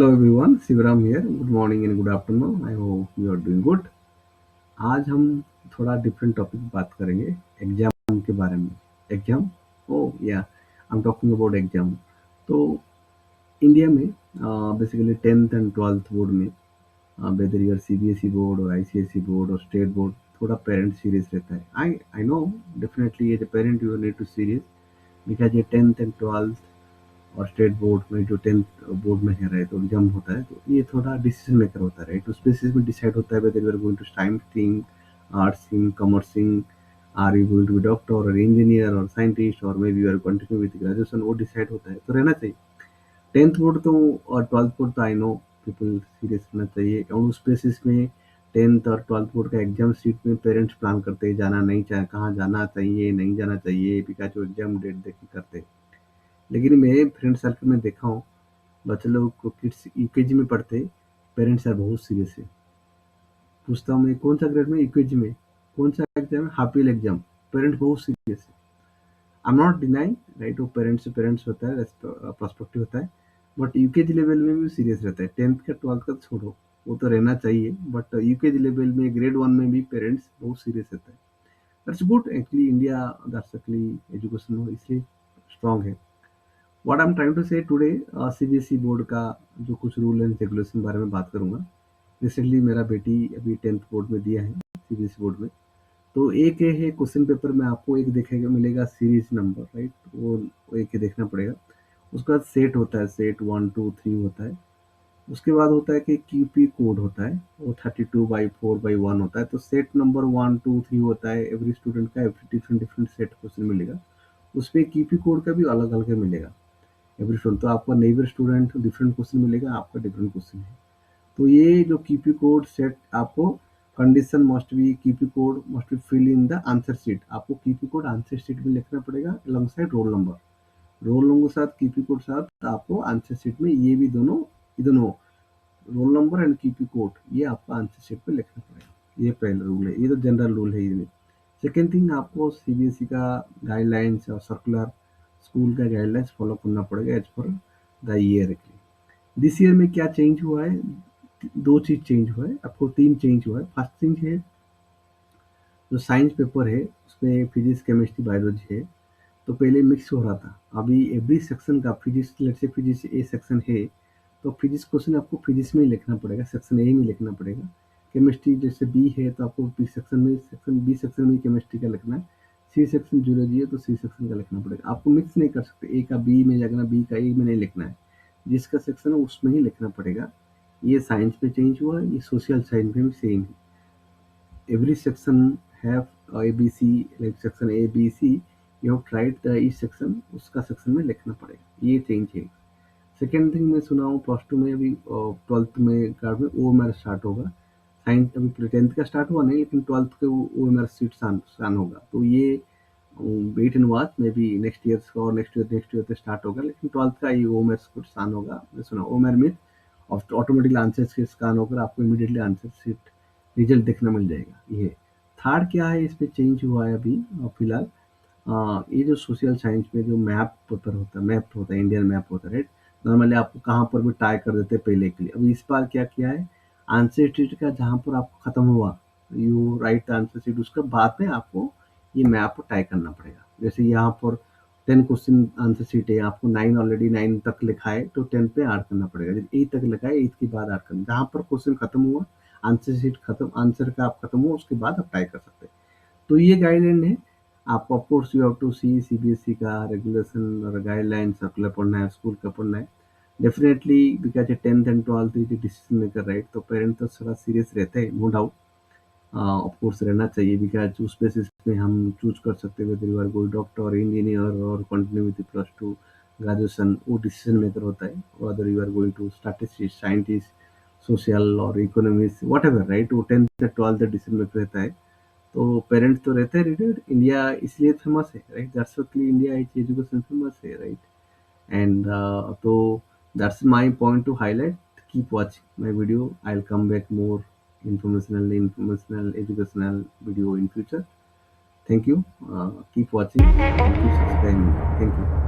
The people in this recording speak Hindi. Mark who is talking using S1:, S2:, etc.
S1: Hello everyone, Shivram here. Good morning and good afternoon. I hope you are doing good. आज हम थोड़ा डिफरेंट टॉपिक बात करेंगे, एग्जाम के बारे में। Exam, oh yeah I am talking about exam. तो इंडिया में basically tenth and twelfth board में, वेदर यूर सीबीएसई बोर्ड और आईसीएसई बोर्ड और स्टेट बोर्ड, थोड़ा पेरेंट सीरियस रहता है। I know, definitely as a parent you need to serious, because ये टेंथ एंड ट्वेल्थ और स्टेट बोर्ड में जो टेंथ बोर्ड में है रहे तो एग्जाम होता है, तो ये थोड़ा डिसीजन मेकर होता है, राइट। उस बेसिस में डिसाइड होता है whether you are going to साइंसिंग, आर्ट्सिंग, कॉमर्सिंग, are you going to be doctor और इंजीनियर और साइंटिस्ट, और may be you are continue with graduation, वो डिसाइड होता है। तो रहना चाहिए टेंथ बोर्ड तो और ट्वेल्थ बोर्ड तो आई नो पीपल सीरियस रहना चाहिए, और उस बेसिस में टेंथ और ट्वेल्थ बोर्ड का एग्जाम सीट में पेरेंट्स प्लान करते हैं, जाना नहीं चाहे, कहाँ जाना चाहिए नहीं जाना चाहिए, बिकॉज वो एग्जाम डेट देख के करते हैं। लेकिन मेरे फ्रेंड सर्कल में देखा हूँ, बच्चे लोग को किड्स यूकेजी में पढ़ते, पेरेंट्स यार बहुत सीरियस है। पूछता हूँ मैं कौन सा ग्रेड में, यूकेजी में कौन सा एग्जाम है, हाफ ईयर एग्जाम, पेरेंट्स बहुत सीरियस है। I am not denying, right, वो पेरेंट्स से पेरेंट्स होता है, पर्सपेक्टिव होता है, बट यूकेजी लेवल में भी सीरियस रहता है। टेंथ का ट्वेल्थ का तो छोड़ो, वो तो रहना चाहिए, बट यूकेजी लेवल में ग्रेड वन में भी पेरेंट्स बहुत सीरियस रहता है। That's good, actually India that's actually education हो इसलिए स्ट्रांग है। What I am trying to say today, CBSE board का जो कुछ रूल एंड रेगुलेशन बारे में बात करूंगा। रिसेंटली मेरा बेटी अभी टेंथ बोर्ड में दिया है, सीबीएसई बोर्ड में। तो एक ये है क्वेश्चन पेपर में आपको एक देखेगा मिलेगा सीरीज नंबर, राइट, वो एक ही देखना पड़ेगा। उसके बाद सेट होता है, सेट 1 2 3 होता है। उसके बाद होता है कि क्यूपी कोड होता है, वो 32/4/1 होता है। तो सेट नंबर 1 2 3 होता है, एवरी स्टूडेंट का डिफरेंट डिफरेंट सेट क्वेश्चन मिलेगा। उसमें क्यूपी कोड का भी अलग अलग मिलेगा एवरी स्टूडेंट। तो आपका नेबर स्टूडेंट डिफरेंट क्वेश्चन मिलेगा, आपका डिफरेंट क्वेश्चन है। तो ये जो कीपी कोड सेट आपको, condition must be KP code must be fill in the answer sheet. आपको कीपी कोड आंसर शीट में लिखना पड़ेगा alongside roll number. Roll number के साथ कीपी कोड साथ आपको आंसर शीट में ये भी दोनों, ये दोनों roll number and KP code, ये आपको आंसर शीट पे लिखना पड़ेगा। ये पहला रूल है, ये तो जनरल रूल है ये। सेकेंड थिंग, आपको सीबीएसई का गाइडलाइंस और सर्कुलर, स्कूल का गाइडलाइंस फॉलो करना पड़ेगा as per the year. This year में क्या चेंज हुआ है, दो चीज चेंज हुआ है, आपको तीन चेंज हुआ है। फर्स्ट थिंग है, जो साइंस पेपर है उसमें फिजिक्स केमिस्ट्री बायोलॉजी है, तो पहले मिक्स हो रहा था। अभी एवरी सेक्शन का फिजिक्स, लेट से फिजिक्स ए सेक्शन है, तो फिजिक्स क्वेश्चन आपको फिजिक्स में ही लिखना पड़ेगा, सेक्शन ए में लिखना पड़ेगा। केमिस्ट्री जैसे बी है तो आपको बी सेक्शन में, सेक्शन बी सेक्शन में केमिस्ट्री का लिखना है। सी सेक्शन जूलॉजी है तो सी सेक्शन का लिखना पड़ेगा। आपको मिक्स नहीं कर सकते, ए का बी में लिखना, बी का ए में नहीं लिखना है। जिसका सेक्शन है उसमें ही लिखना पड़ेगा। ये साइंस में चेंज हुआ है, ये सोशल साइंस में भी सेम है। Every section have ABC, like section A, B, C. You have tried the each section, उसका सेक्शन में लिखना पड़ेगा, ये चेंज है। सेकेंड थिंग मैं सुना हूँ, प्लस टू में अभी ट्वेल्थ में कार्ड में ओ एम आर स्टार्ट होगा। साइंस अभी टेंथ का स्टार्ट हुआ नहीं, लेकिन ट्वेल्थ के O M R seat start होगा। तो ये wait and watch, maybe next year और नेक्स्ट ईयर से स्टार्ट होगा, लेकिन ट्वेल्थ का ये ओ एम आर स्टार्ट होगा। मैं सुना ओ एम आर में ऑटोमेटिकली आंसर शीट स्कैन होकर आपको इमीडिएटली आंसर शीट रिजल्ट देखने मिल जाएगा। ये थर्ड क्या है, इस पे चेंज हुआ है अभी फिलहाल। ये जो सोशल साइंस में जो मैप पेपर होता है, मैप होता है, इंडियन मैप होता है, राइट। नॉर्मली आपको कहाँ पर भी टाई कर देते हैं पहले के लिए। अभी इस बार क्या किया है, आंसर शीट का जहाँ पर आपको खत्म हुआ, यू राइट आंसर शीट, उसके बाद में आपको ये मैप को टाई करना पड़ेगा। जैसे यहाँ पर 10 क्वेश्चन आंसर शीट है, आपको 9 ऑलरेडी 9 तक लिखा है, तो 10 पे ऐड करना पड़ेगा। जब 8 तक लिखा है, 8 के बाद ऐड करना, जहाँ पर क्वेश्चन खत्म हुआ, आंसर शीट खत्म, आंसर का आप खत्म हुआ, उसके बाद आप टाइप कर सकते हैं। तो ये गाइडलाइन है। आप of course you have to see CBSE का रेगुलेशन और गाइडलाइन सर्कुलर पढ़ना है, स्कूल का पढ़ना है definitely, because tenth and twelfth decision maker, right. तो पेरेंट तो थोड़ा सीरियस रहते हैं, नो डाउट, ऑफ कोर्स रहना चाहिए, बिकॉज उस बेसिस पे हम चूज कर सकते हैं whether you are going doctor, engineer और continue with plus two graduation, वो डिसीजन मेकर होता है। Whether you are going to statistics, scientist, social और इकोनॉमिक्स, वट एवर, राइट, वो टेंथ से ट्वेल्थ डिसीजन मेकर रहता है। तो पेरेंट्स तो रहते हैं रिलेटेड। इंडिया इसलिए फेमस है, right, that's why India is education famous है, right. And so that's my point to highlight. Keep watching my video, I'll come back more informational educational video in future. Thank you. Keep watching and keep subscribing. Thank you.